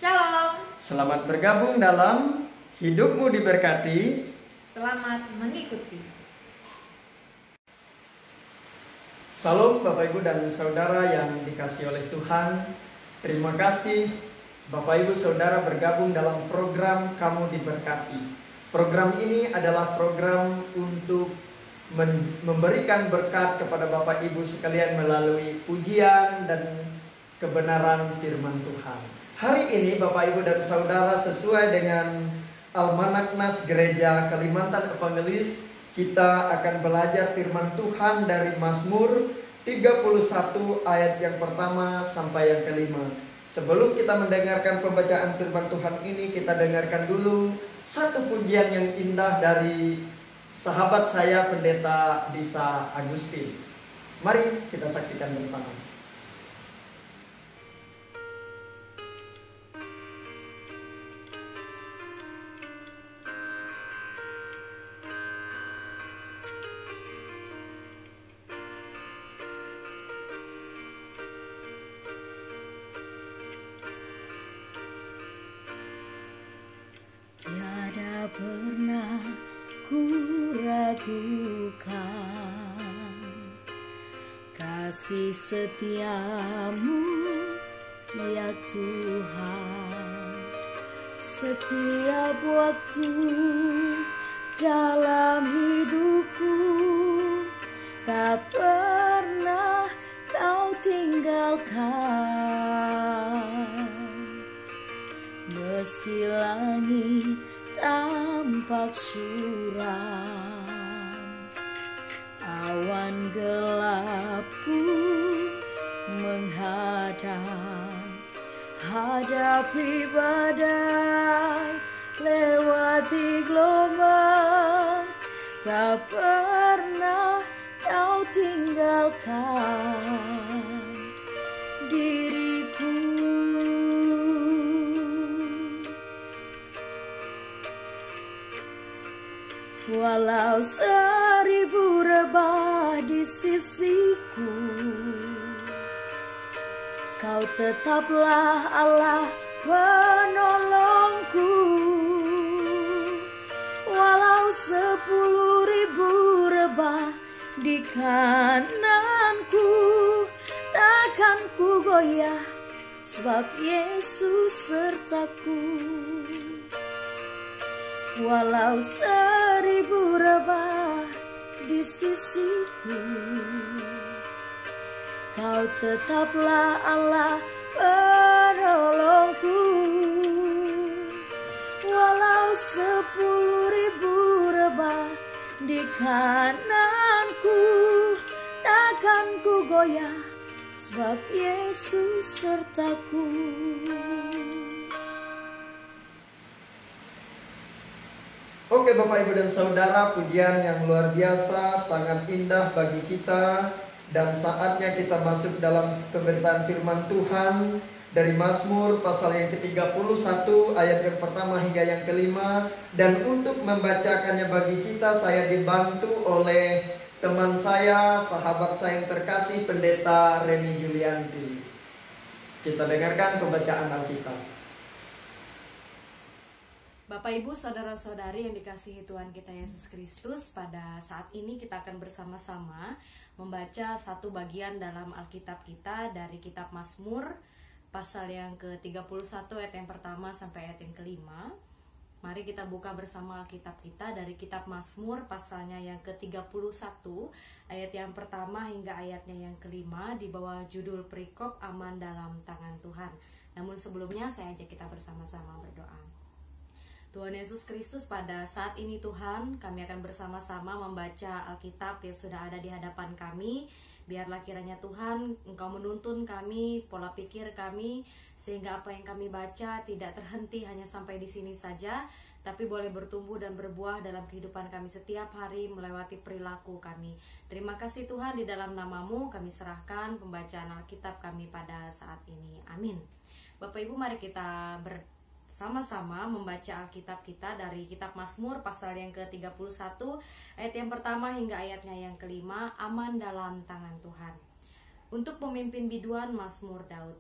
Shalom, Selamat bergabung dalam Hidupmu Diberkati. selamat mengikuti. Salam Bapak Ibu dan Saudara yang dikasihi oleh Tuhan. Terima kasih Bapak Ibu Saudara bergabung dalam program Kamu Diberkati. Program ini adalah program untuk memberikan berkat kepada Bapak Ibu sekalian melalui pujian dan kebenaran firman Tuhan. Hari ini Bapak Ibu dan Saudara, sesuai dengan Almanak Nas Gereja Kalimantan Evangelis, kita akan belajar firman Tuhan dari Mazmur 31 ayat yang pertama sampai yang kelima. Sebelum kita mendengarkan pembacaan firman Tuhan ini, kita dengarkan dulu satu pujian yang indah dari sahabat saya Pendeta Disa Agustin. Mari kita saksikan bersama. Tiada pernah ku ragukan kasih setiamu, ya Tuhan. Setiap waktu dalam hidupku tak pernah kau tinggalkan. Meski langit tampak suram, awan gelap pun menghadang. Hadapi badai, lewati gelombang, tak pernah kau tinggalkan diriku. Walau 1000 rebah di sisiku, kau tetaplah Allah penolongku. Walau 10.000 rebah di kananku, takkan ku goyah, sebab Yesus sertaku. Walau 1000 rebah di sisiku, kau tetaplah Allah penolongku. Walau 10.000 rebah di kananku, takkan ku goyah, sebab Yesus sertaku. Oke Bapak Ibu dan Saudara, pujian yang luar biasa, sangat indah bagi kita. Dan saatnya kita masuk dalam pemberitaan firman Tuhan dari Mazmur pasal yang ke-31 ayat yang pertama hingga yang kelima. Dan untuk membacakannya bagi kita, saya dibantu oleh teman saya, sahabat saya yang terkasih, Pendeta Reni Julianti. Kita dengarkan pembacaan Alkitab. Bapak Ibu Saudara-saudari yang dikasihi Tuhan kita Yesus Kristus, pada saat ini kita akan bersama-sama membaca satu bagian dalam Alkitab kita dari kitab Mazmur pasal yang ke-31 ayat yang pertama sampai ayat yang kelima. Mari kita buka bersama Alkitab kita dari kitab Mazmur pasalnya yang ke-31 ayat yang pertama hingga ayatnya yang kelima, di bawah judul perikop Aman Dalam Tangan Tuhan. Namun sebelumnya saya ajak kita bersama-sama berdoa. Tuhan Yesus Kristus, pada saat ini Tuhan, kami akan bersama-sama membaca Alkitab yang sudah ada di hadapan kami. Biarlah kiranya Tuhan, Engkau menuntun kami, pola pikir kami, sehingga apa yang kami baca tidak terhenti hanya sampai di sini saja, tapi boleh bertumbuh dan berbuah dalam kehidupan kami setiap hari melewati perilaku kami. Terima kasih Tuhan, di dalam nama-Mu kami serahkan pembacaan Alkitab kami pada saat ini. Amin. Bapak Ibu, mari kita sama-sama membaca Alkitab kita dari kitab Mazmur pasal yang ke-31 ayat yang pertama hingga ayatnya yang kelima, Aman Dalam Tangan Tuhan. Untuk pemimpin biduan, Mazmur Daud.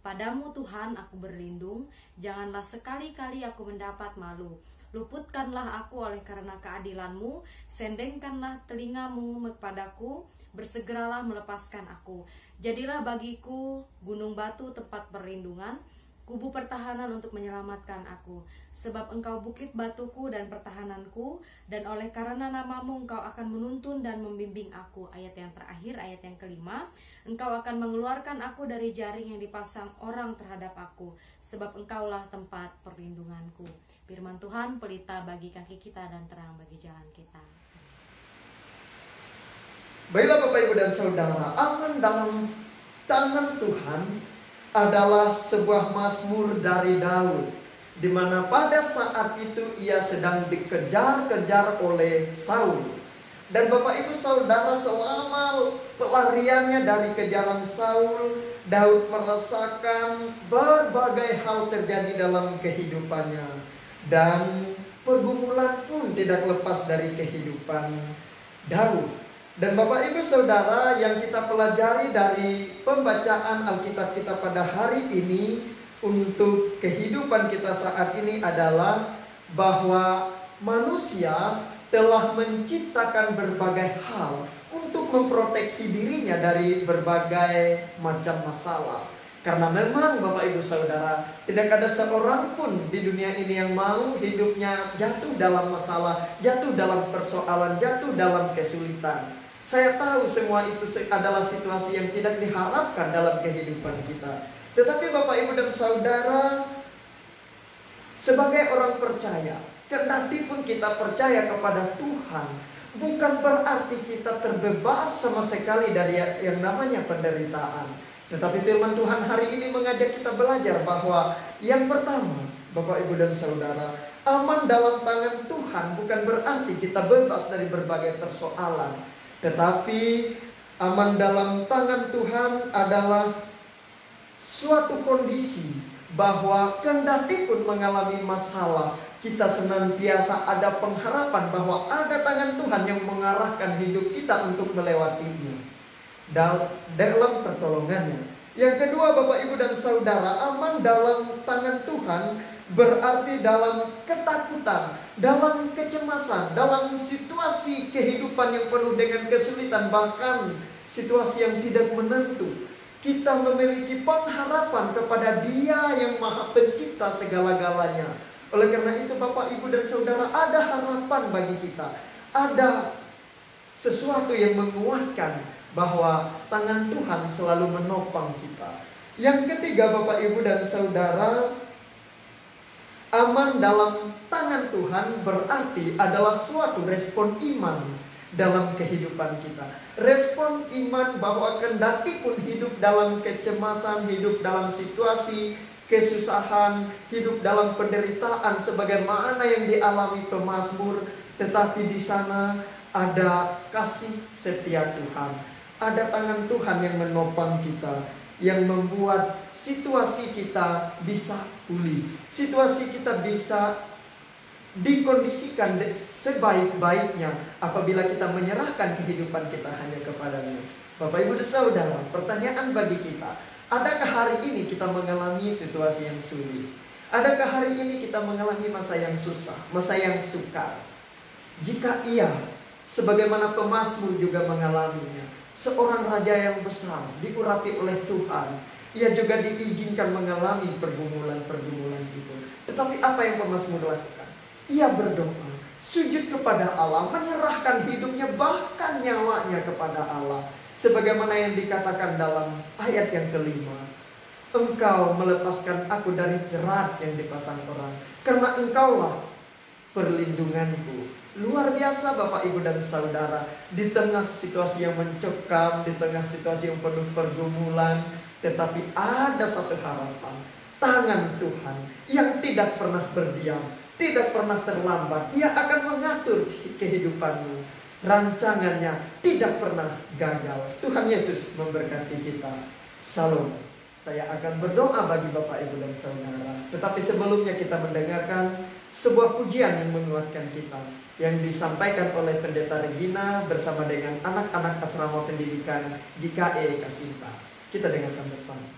Padamu Tuhan aku berlindung, janganlah sekali-kali aku mendapat malu. Luputkanlah aku oleh karena keadilan-Mu, sendengkanlah telingamu kepadaku, bersegeralah melepaskan aku. Jadilah bagiku gunung batu tempat perlindungan, kubu pertahanan untuk menyelamatkan aku. Sebab Engkau bukit batuku dan pertahananku, dan oleh karena nama-Mu Engkau akan menuntun dan membimbing aku. Ayat yang terakhir, ayat yang kelima. Engkau akan mengeluarkan aku dari jaring yang dipasang orang terhadap aku, sebab Engkaulah tempat perlindunganku. Firman Tuhan pelita bagi kaki kita dan terang bagi jalan kita. Baiklah Bapak Ibu dan Saudara, aman dalam tangan Tuhan adalah sebuah mazmur dari Daud, di mana pada saat itu ia sedang dikejar-kejar oleh Saul. Dan Bapak Ibu Saudara, selama pelariannya dari kejaran Saul, Daud merasakan berbagai hal terjadi dalam kehidupannya. Dan pergumulan pun tidak lepas dari kehidupan Daud. Dan Bapak Ibu Saudara, yang kita pelajari dari pembacaan Alkitab kita pada hari ini untuk kehidupan kita saat ini adalah bahwa manusia telah menciptakan berbagai hal untuk memproteksi dirinya dari berbagai macam masalah. Karena memang Bapak Ibu Saudara, tidak ada seorang pun di dunia ini yang mau hidupnya jatuh dalam masalah, jatuh dalam persoalan, jatuh dalam kesulitan. Saya tahu semua itu adalah situasi yang tidak diharapkan dalam kehidupan kita. Tetapi Bapak Ibu dan Saudara, sebagai orang percaya, kendati pun kita percaya kepada Tuhan, bukan berarti kita terbebas sama sekali dari yang namanya penderitaan. Tetapi firman Tuhan hari ini mengajak kita belajar bahwa yang pertama, Bapak Ibu dan Saudara, aman dalam tangan Tuhan bukan berarti kita bebas dari berbagai persoalan. Tetapi aman dalam tangan Tuhan adalah suatu kondisi bahwa kendati pun mengalami masalah, kita senantiasa ada pengharapan bahwa ada tangan Tuhan yang mengarahkan hidup kita untuk melewatinya dalam pertolongannya. Yang kedua Bapak Ibu dan Saudara, aman dalam tangan Tuhan berarti dalam ketakutan, dalam kecemasan, dalam situasi kehidupan yang penuh dengan kesulitan, bahkan situasi yang tidak menentu, kita memiliki pengharapan kepada Dia yang Maha Pencipta segala-galanya. Oleh karena itu Bapak Ibu dan Saudara, ada harapan bagi kita, ada sesuatu yang menguatkan bahwa tangan Tuhan selalu menopang kita. Yang ketiga Bapak Ibu dan Saudara, aman dalam tangan Tuhan berarti adalah suatu respon iman dalam kehidupan kita. Respon iman bahwa kendati pun hidup dalam kecemasan, hidup dalam situasi kesusahan, hidup dalam penderitaan sebagaimana yang dialami pemazmur, tetapi di sana ada kasih setia Tuhan. Ada tangan Tuhan yang menopang kita, yang membuat situasi kita bisa pulih, situasi kita bisa dikondisikan sebaik-baiknya apabila kita menyerahkan kehidupan kita hanya kepadanya. Bapak Ibu dan Saudara, pertanyaan bagi kita, adakah hari ini kita mengalami situasi yang sulit? Adakah hari ini kita mengalami masa yang susah, masa yang sukar? Jika iya, sebagaimana pemazmur juga mengalaminya, seorang raja yang besar diurapi oleh Tuhan, ia juga diizinkan mengalami pergumulan-pergumulan itu. Tetapi apa yang pemazmur lakukan? Ia berdoa, sujud kepada Allah, menyerahkan hidupnya bahkan nyawanya kepada Allah. Sebagaimana yang dikatakan dalam ayat yang kelima, Engkau melepaskan aku dari jerat yang dipasang orang, karena Engkaulah perlindunganku. Luar biasa Bapak Ibu dan Saudara, di tengah situasi yang mencekam, di tengah situasi yang penuh pergumulan, tetapi ada satu harapan, tangan Tuhan yang tidak pernah berdiam, tidak pernah terlambat. Ia akan mengatur kehidupanmu, rancangannya tidak pernah gagal. Tuhan Yesus memberkati kita. Salam. Saya akan berdoa bagi Bapak Ibu dan Saudara, tetapi sebelumnya kita mendengarkan sebuah pujian yang menguatkan kita, yang disampaikan oleh Pendeta Regina bersama dengan anak-anak asrama pendidikan GKE Kasinta. Kita dengarkan bersama.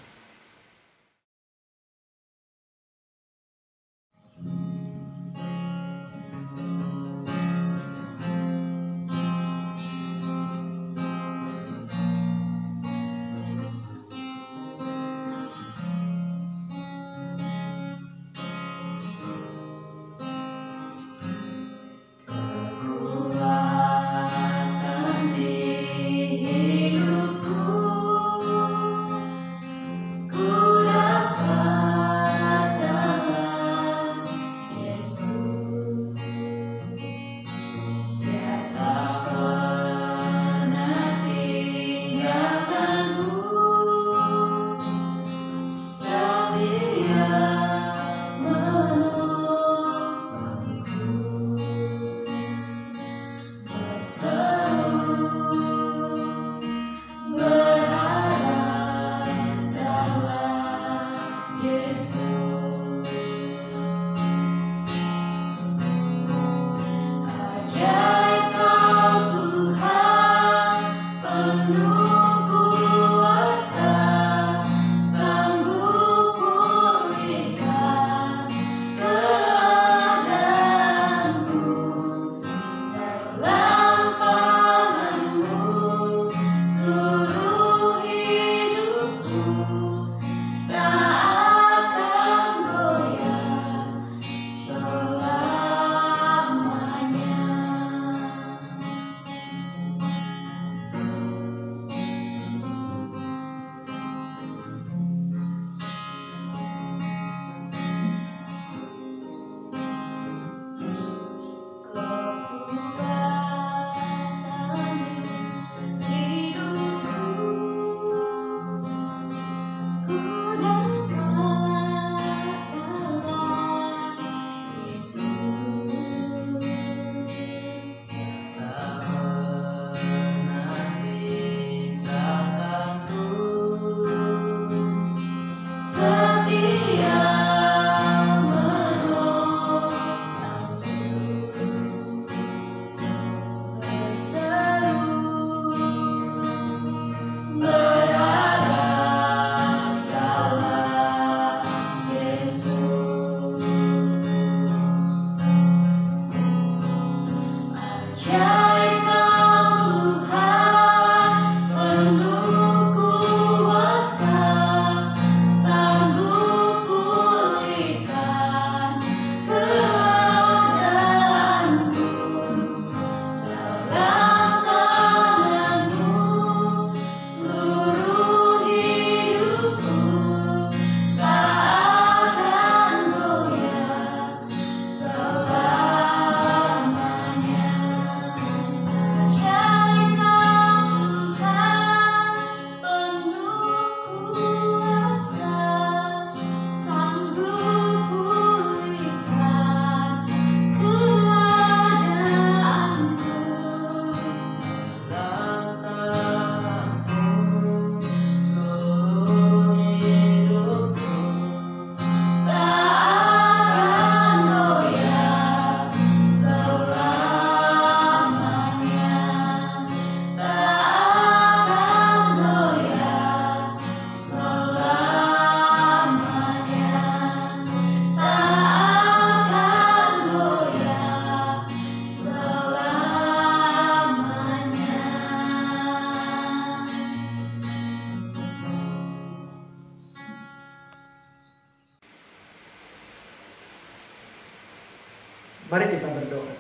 Mari kita berdoa.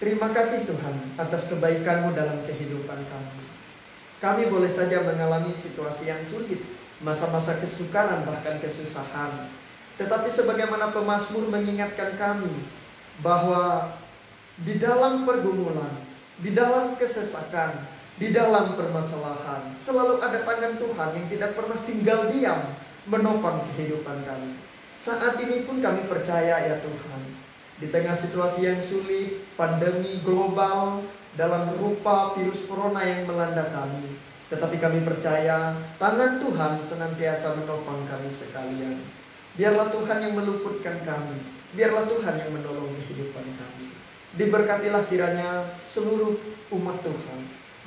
Terima kasih Tuhan atas kebaikan-Mu dalam kehidupan kami. Kami boleh saja mengalami situasi yang sulit, masa-masa kesukaran bahkan kesusahan. Tetapi sebagaimana pemazmur mengingatkan kami bahwa di dalam pergumulan, di dalam kesesakan, di dalam permasalahan, selalu ada tangan Tuhan yang tidak pernah tinggal diam menopang kehidupan kami. Saat ini pun kami percaya ya Tuhan, di tengah situasi yang sulit, pandemi global dalam rupa virus corona yang melanda kami, tetapi kami percaya tangan Tuhan senantiasa menopang kami sekalian. Biarlah Tuhan yang meluputkan kami, biarlah Tuhan yang menolong kehidupan kami. Diberkatilah kiranya seluruh umat Tuhan,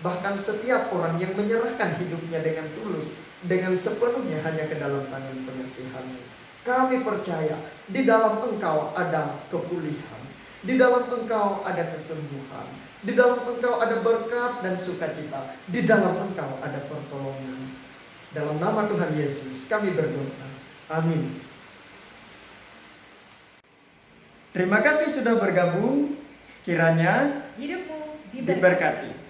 bahkan setiap orang yang menyerahkan hidupnya dengan tulus, dengan sepenuhnya hanya ke dalam tangan pengasihan-Mu. Kami percaya di dalam Engkau ada kepulihan, di dalam Engkau ada kesembuhan, di dalam Engkau ada berkat dan sukacita, di dalam Engkau ada pertolongan. Dalam nama Tuhan Yesus kami berdoa. Amin. Terima kasih sudah bergabung. Kiranya Hidupmu diberkati.